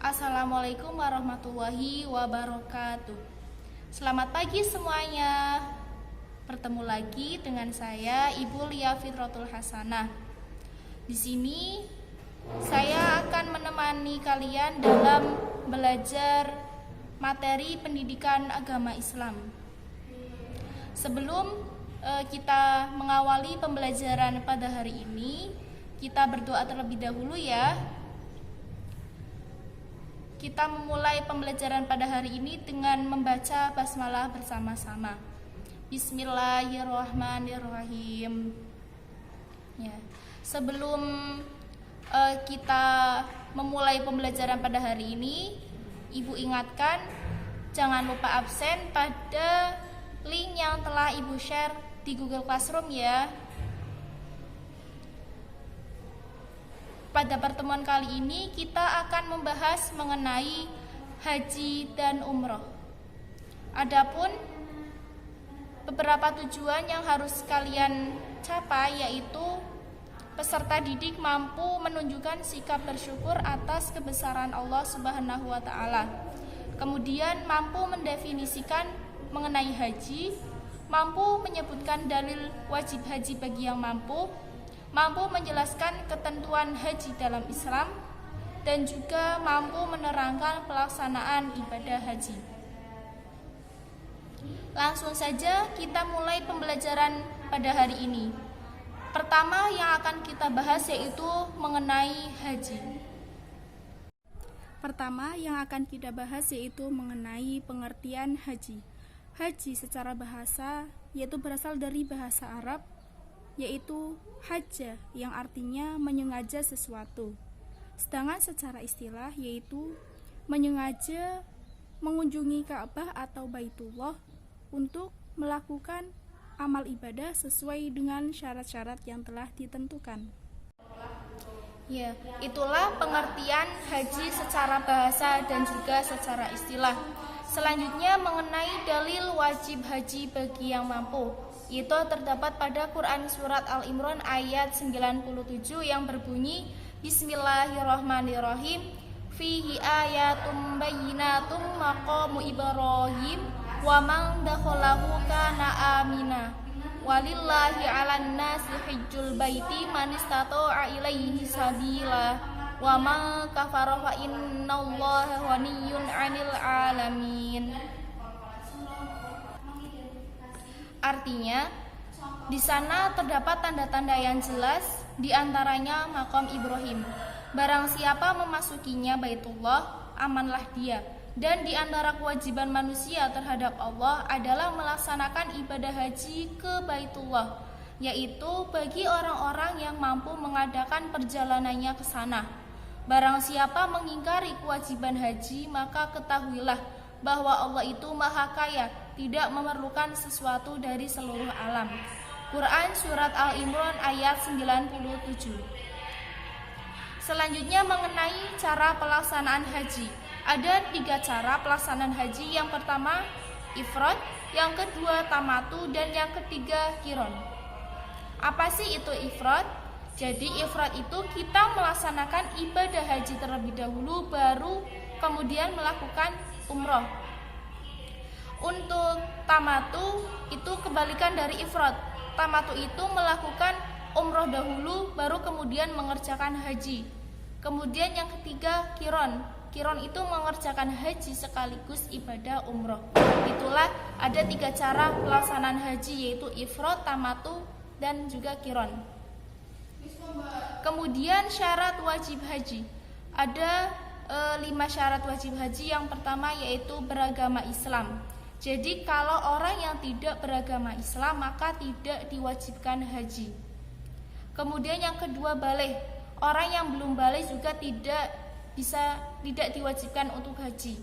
Assalamualaikum warahmatullahi wabarakatuh. Selamat pagi semuanya. Bertemu lagi dengan saya Ibu Lia Fitratul Hasanah. Di sini saya akan menemani kalian dalam belajar materi pendidikan agama Islam. Sebelum kita mengawali pembelajaran pada hari ini, kita berdoa terlebih dahulu ya. Kita memulai pembelajaran pada hari ini dengan membaca basmalah bersama-sama. Bismillahirrahmanirrahim. Ya. Sebelum kita memulai pembelajaran pada hari ini, Ibu ingatkan jangan lupa absen pada link yang telah Ibu share di Google Classroom ya. Pada pertemuan kali ini kita akan membahas mengenai haji dan umroh. Adapun beberapa tujuan yang harus kalian capai yaitu peserta didik mampu menunjukkan sikap bersyukur atas kebesaran Allah Subhanahu wa taala. Kemudian mampu mendefinisikan mengenai haji, mampu menyebutkan dalil wajib haji bagi yang mampu menjelaskan ketentuan haji dalam Islam, dan juga mampu menerangkan pelaksanaan ibadah haji. Langsung saja kita mulai pembelajaran pada hari ini. Pertama yang akan kita bahas yaitu mengenai haji. Pengertian haji. Haji secara bahasa yaitu berasal dari bahasa Arab, yaitu hajja yang artinya menyengaja sesuatu. Sedangkan secara istilah yaitu menyengaja mengunjungi Ka'bah atau Baitullah untuk melakukan amal ibadah sesuai dengan syarat-syarat yang telah ditentukan. Ya, itulah pengertian haji secara bahasa dan juga secara istilah. Selanjutnya mengenai dalil wajib haji bagi yang mampu. Itu terdapat pada Quran Surat Al-Imran ayat 97 yang berbunyi Bismillahirrahmanirrahim, fihi ayatum bayyinatum maqamu Ibrahim wa man dakhalahu kana amina walillahi 'alan nasi hajjul baiti man istata'a ilaihi sabila wa man kafara fa innallaha ghaniyyun 'anil 'alamin. Artinya, di sana terdapat tanda-tanda yang jelas, di antaranya makam Ibrahim. Barang siapa memasukinya Baitullah, amanlah dia. Dan di antara kewajiban manusia terhadap Allah adalah melaksanakan ibadah haji ke Baitullah, yaitu bagi orang-orang yang mampu mengadakan perjalanannya ke sana. Barang siapa mengingkari kewajiban haji, maka ketahuilah bahwa Allah itu Maha Kaya, tidak memerlukan sesuatu dari seluruh alam. Quran Surat Al-Imran ayat 97. Selanjutnya mengenai cara pelaksanaan haji. Ada 3 cara pelaksanaan haji. Yang pertama ifrad, yang kedua tamatu, dan yang ketiga qiron. Apa sih itu ifrad? Jadi ifrad itu kita melaksanakan ibadah haji terlebih dahulu, baru kemudian melakukan umroh. Untuk tamatu itu kebalikan dari ifrad. Tamatu itu melakukan umroh dahulu baru kemudian mengerjakan haji. Kemudian yang ketiga qiron. Qiron itu mengerjakan haji sekaligus ibadah umroh. Itulah ada 3 cara pelaksanaan haji, yaitu ifrad, tamatu, dan juga qiron. Kemudian syarat wajib haji. Ada 5 syarat wajib haji. Yang pertama yaitu beragama Islam. Jadi kalau orang yang tidak beragama Islam maka tidak diwajibkan haji. Kemudian yang kedua baligh. Orang yang belum baligh juga tidak diwajibkan untuk haji.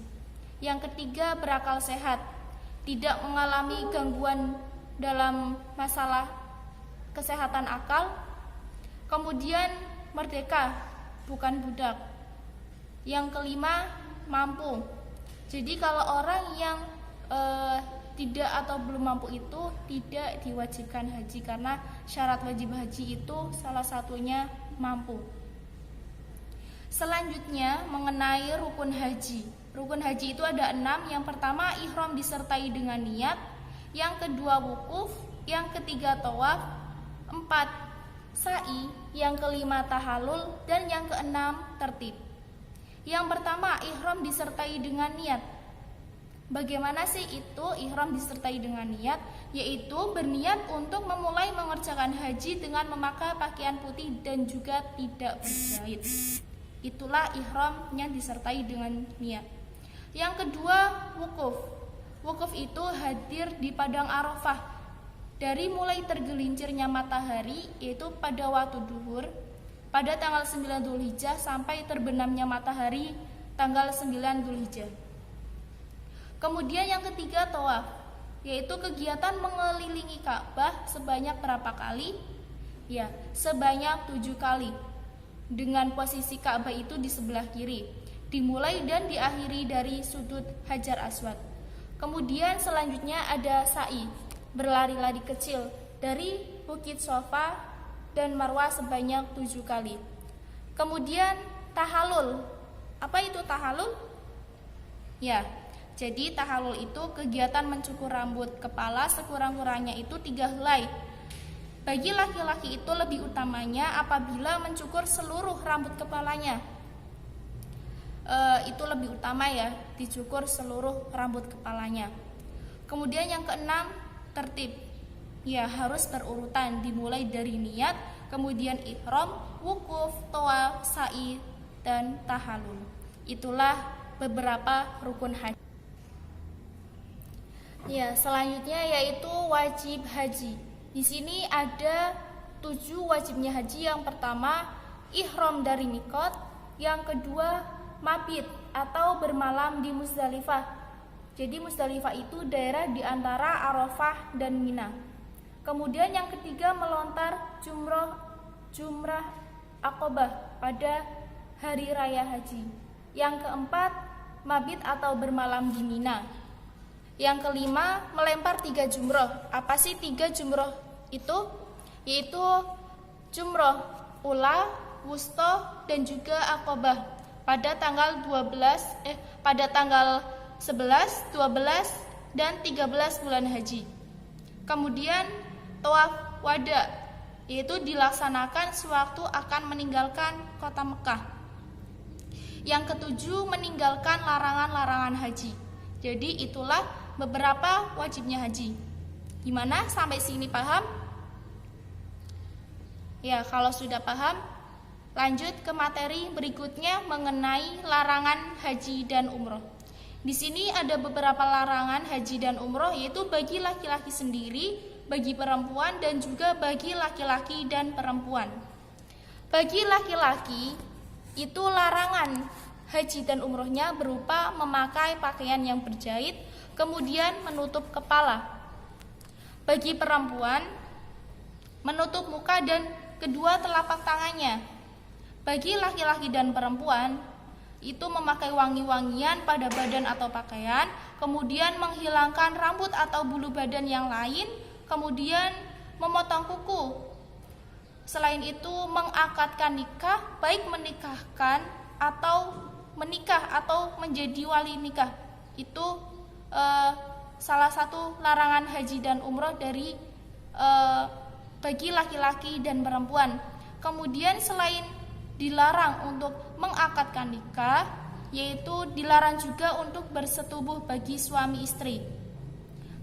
Yang ketiga berakal sehat, tidak mengalami gangguan dalam masalah kesehatan akal. Kemudian merdeka, bukan budak. Yang kelima mampu. Jadi kalau orang yang tidak atau belum mampu itu tidak diwajibkan haji, karena syarat wajib haji itu salah satunya mampu. Selanjutnya mengenai rukun haji. Rukun haji itu ada 6. Yang pertama ihram disertai dengan niat, yang kedua wukuf, yang ketiga tawaf, 4 sa'i, yang kelima tahallul, dan yang keenam tertib. Yang pertama ihram disertai dengan niat. Bagaimana sih itu ihram disertai dengan niat? Yaitu berniat untuk memulai mengerjakan haji dengan memakai pakaian putih dan juga tidak berjahit. Itulah ihram yang disertai dengan niat. Yang kedua wukuf. Wukuf itu hadir di padang Arafah dari mulai tergelincirnya matahari, yaitu pada waktu duhur pada tanggal 9 Dzulhijjah sampai terbenamnya matahari tanggal 9 Dzulhijjah. Kemudian yang ketiga tawaf, yaitu kegiatan mengelilingi Ka'bah sebanyak berapa kali? Ya, sebanyak 7 kali. Dengan posisi Ka'bah itu di sebelah kiri, dimulai dan diakhiri dari sudut Hajar Aswad. Kemudian selanjutnya ada sa'i, berlari-lari kecil dari Bukit Sofa dan Marwah sebanyak 7 kali. Kemudian tahallul. Apa itu tahallul? Ya, jadi tahallul itu kegiatan mencukur rambut kepala sekurang-kurangnya itu 3 helai. Bagi laki-laki itu lebih utamanya apabila mencukur seluruh rambut kepalanya. Itu lebih utama ya, dicukur seluruh rambut kepalanya. Kemudian yang keenam tertib. Ya, harus berurutan, dimulai dari niat, kemudian ihram, wukuf, tawaf, sa'i, dan tahallul. Itulah beberapa rukun haji. Ya, selanjutnya yaitu wajib haji. Di sini ada 7 wajibnya haji. Yang pertama ihram dari mikot, yang kedua mabit atau bermalam di Muzdalifah. Jadi Muzdalifah itu daerah di antara Arafah dan Mina. Kemudian yang ketiga melontar jumrah Aqabah pada hari raya haji. Yang keempat mabit atau bermalam di Mina. Yang kelima melempar 3 jumroh. Apa sih 3 jumroh itu? Yaitu jumroh ula, wusta, dan juga Aqabah pada tanggal 11, 12, dan 13 bulan haji. Kemudian tawaf wada, yaitu dilaksanakan sewaktu akan meninggalkan kota Mekah. Yang ketujuh meninggalkan larangan-larangan haji. Jadi itulah beberapa wajibnya haji. Gimana sampai sini paham? Ya, kalau sudah paham, lanjut ke materi berikutnya mengenai larangan haji dan umroh. Di sini ada beberapa larangan haji dan umroh, yaitu bagi laki-laki sendiri, bagi perempuan, dan juga bagi laki-laki dan perempuan. Bagi laki-laki itu larangan haji dan umrohnya berupa memakai pakaian yang berjahit, kemudian menutup kepala. Bagi perempuan, menutup muka dan kedua telapak tangannya. Bagi laki-laki dan perempuan, itu memakai wangi-wangian pada badan atau pakaian, kemudian menghilangkan rambut atau bulu badan yang lain, kemudian memotong kuku. Selain itu mengakadkan nikah, baik menikahkan atau menikah atau menjadi wali nikah. Itu salah satu larangan haji dan umroh dari bagi laki-laki dan perempuan. Kemudian selain dilarang untuk mengakadkan nikah, yaitu dilarang juga untuk bersetubuh bagi suami istri.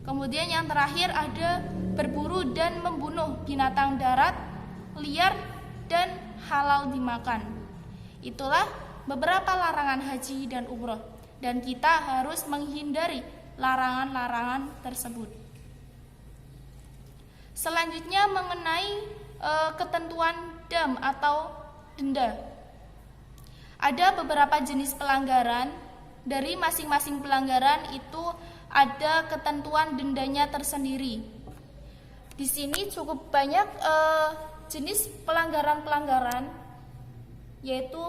Kemudian yang terakhir ada berburu dan membunuh binatang darat, liar, dan halal dimakan. Itulah beberapa larangan haji dan umroh, dan kita harus menghindari larangan-larangan tersebut. Selanjutnya mengenai ketentuan dam atau denda. Ada beberapa jenis pelanggaran. Dari masing-masing pelanggaran itu ada ketentuan dendanya tersendiri. Di sini cukup banyak jenis pelanggaran-pelanggaran, yaitu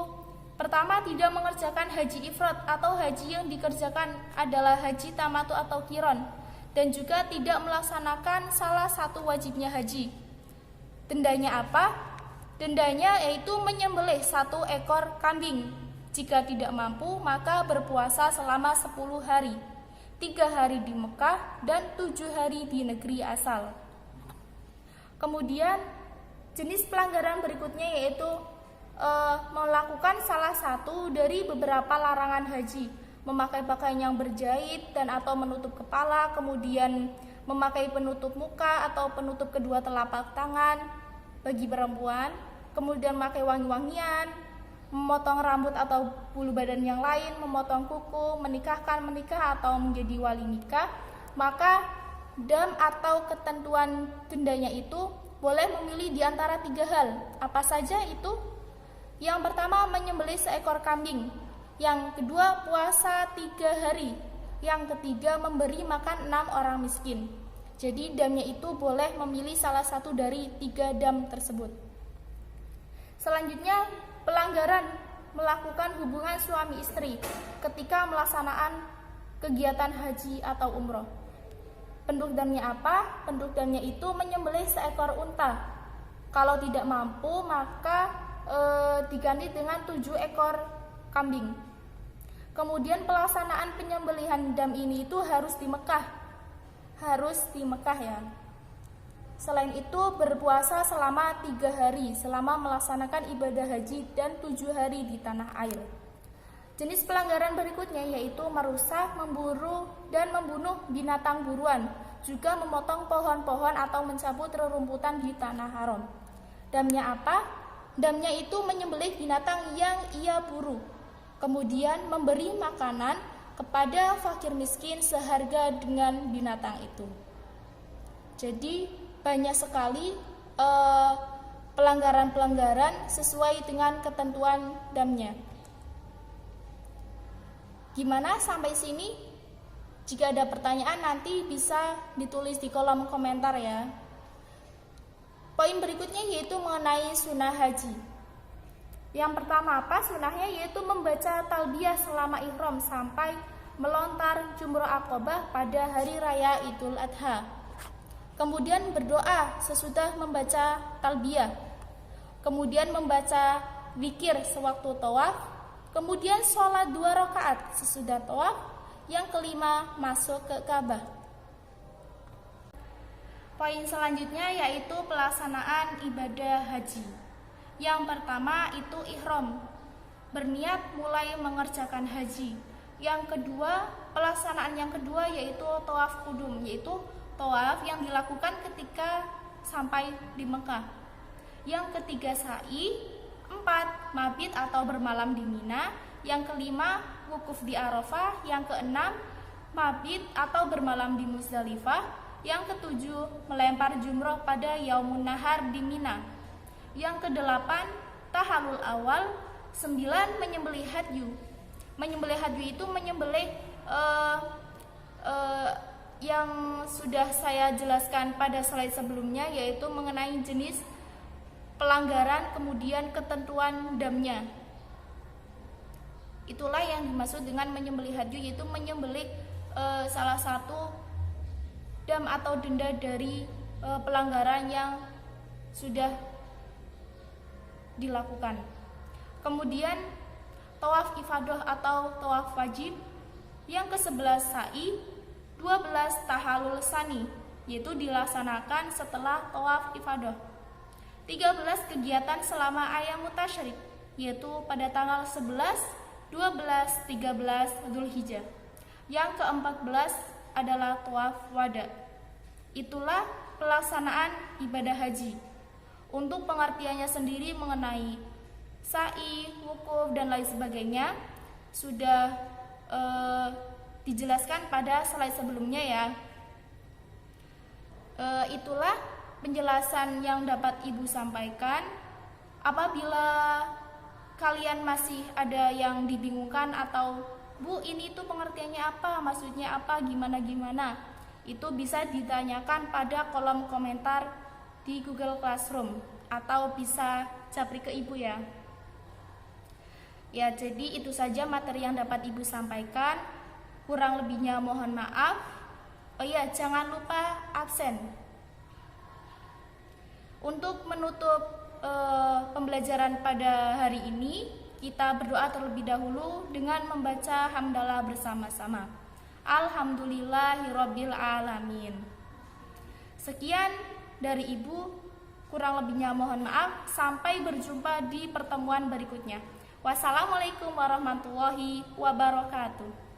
pertama, tidak mengerjakan haji ifrad atau haji yang dikerjakan adalah haji tamatu atau qiron, dan juga tidak melaksanakan salah satu wajibnya haji. Dendanya apa? Dendanya yaitu menyembelih 1 ekor kambing. Jika tidak mampu, maka berpuasa selama 10 hari, 3 hari di Mekah dan 7 hari di negeri asal. Kemudian jenis pelanggaran berikutnya yaitu melakukan salah satu dari beberapa larangan haji, memakai pakaian yang berjahit dan atau menutup kepala, kemudian memakai penutup muka atau penutup kedua telapak tangan bagi perempuan, kemudian memakai wangi-wangian, memotong rambut atau bulu badan yang lain, memotong kuku, menikah atau menjadi wali nikah, maka dam atau ketentuan dendanya itu boleh memilih di antara 3 hal. Apa saja itu? Yang pertama, menyembelih seekor kambing. Yang kedua, puasa 3 hari. Yang ketiga, memberi makan 6 orang miskin. Jadi damnya itu boleh memilih salah satu dari 3 dam tersebut. Selanjutnya, pelanggaran melakukan hubungan suami istri ketika melaksanakan kegiatan haji atau umroh. Bentuk damnya apa? Bentuk damnya itu menyembelih seekor unta. Kalau tidak mampu, maka diganti dengan 7 ekor kambing. Kemudian pelaksanaan penyembelihan dam ini itu harus di Mekah. Ya. Selain itu berpuasa selama 3 hari selama melaksanakan ibadah haji dan 7 hari di tanah air. Jenis pelanggaran berikutnya yaitu merusak, memburu, dan membunuh binatang buruan, juga memotong pohon-pohon atau mencabut rerumputan di tanah haram. Damnya apa? Damnya itu menyembelih binatang yang ia buru, kemudian memberi makanan kepada fakir miskin seharga dengan binatang itu. Jadi banyak sekali pelanggaran-pelanggaran sesuai dengan ketentuan damnya. Gimana sampai sini? Jika ada pertanyaan nanti bisa ditulis di kolom komentar ya. Poin berikutnya yaitu mengenai sunnah haji. Yang pertama apa sunnahnya? Yaitu membaca talbiyah selama ihram sampai melontar jumroh aqobah pada hari raya Idul Adha. Kemudian berdoa sesudah membaca talbiyah. Kemudian membaca zikir sewaktu tawaf. Kemudian sholat 2 rakaat sesudah tawaf. Yang kelima, masuk ke Ka'bah. Poin selanjutnya yaitu pelaksanaan ibadah haji. Yang pertama itu ihram, berniat mulai mengerjakan haji. Yang kedua, pelaksanaan yang kedua yaitu tawaf qudum, yaitu tawaf yang dilakukan ketika sampai di Mekah. Yang ketiga sa'i, 4 mabit atau bermalam di Mina. Yang kelima wukuf di Arafah. Yang keenam mabit atau bermalam di Muzdalifah. Yang ketujuh melempar jumroh pada Yaumun Nahar di Mina. Yang kedelapan tahallul awal. 9 menyembelih hadyu. Menyembelih hadyu itu menyembelih yang sudah saya jelaskan pada slide sebelumnya, yaitu mengenai jenis pelanggaran kemudian ketentuan damnya. Itulah yang dimaksud dengan menyembelih hadyu, yaitu menyembelih salah satu dam atau denda dari pelanggaran yang sudah dilakukan. Kemudian tawaf ifadah atau tawaf wajib. Yang ke-11 sa'i, 12 tahallul sani, yaitu dilaksanakan setelah tawaf ifadah. 13 kegiatan selama ayam tasyrik, yaitu pada tanggal 11, 12, 13 Dzulhijjah. Yang ke-14 adalah tawaf wada. Itulah pelaksanaan ibadah haji. Untuk pengertiannya sendiri mengenai sa'i, wukuf, dan lain sebagainya sudah dijelaskan pada slide sebelumnya ya. Itulah penjelasan yang dapat Ibu sampaikan. Apabila kalian masih ada yang dibingungkan atau Bu, ini tuh pengertiannya apa, maksudnya apa, gimana, itu bisa ditanyakan pada kolom komentar di Google Classroom atau bisa japri ke Ibu ya. Ya, jadi itu saja materi yang dapat Ibu sampaikan. Kurang lebihnya mohon maaf. Oh iya, jangan lupa absen. Untuk menutup pembelajaran pada hari ini, kita berdoa terlebih dahulu dengan membaca hamdalah bersama-sama. Alhamdulillahirabbil alamin. Sekian dari Ibu, kurang lebihnya mohon maaf. Sampai berjumpa di pertemuan berikutnya. Wassalamualaikum warahmatullahi wabarakatuh.